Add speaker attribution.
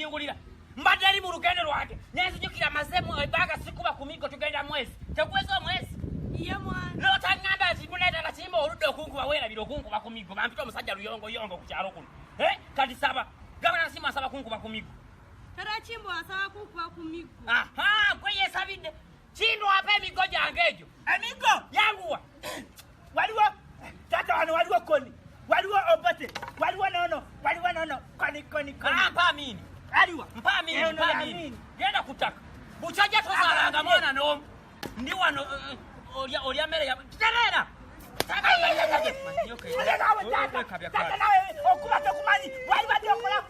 Speaker 1: yingulira mbadde ali mu lugendo lwange nenzijukira masemu ebaga sikuba kumigo tugenda mwezi tekweza mwezi
Speaker 2: Iye mwana.
Speaker 1: N'otangamba nti muleeta katimba oludde okunkuba weerabira okunkuba ku migo bampita omusajja luyongo ku kyalo kuno kati saba gabana nasimu asaba kunkuba ku migo
Speaker 2: Tara Chimbo asaba kunkuba ku migo.
Speaker 1: Aha gwe yeesabidde Chindo apa emigo gyange egyo emigo yanguwa waliwo tata wano waliwo koni waliwo obote waliwo nono koni mpa amini aliwa mpa amini genda kutaka buchaja tozalanga mwana n'omu ndi wano olya mmere ya terera okuba tokumanyi wali badde okola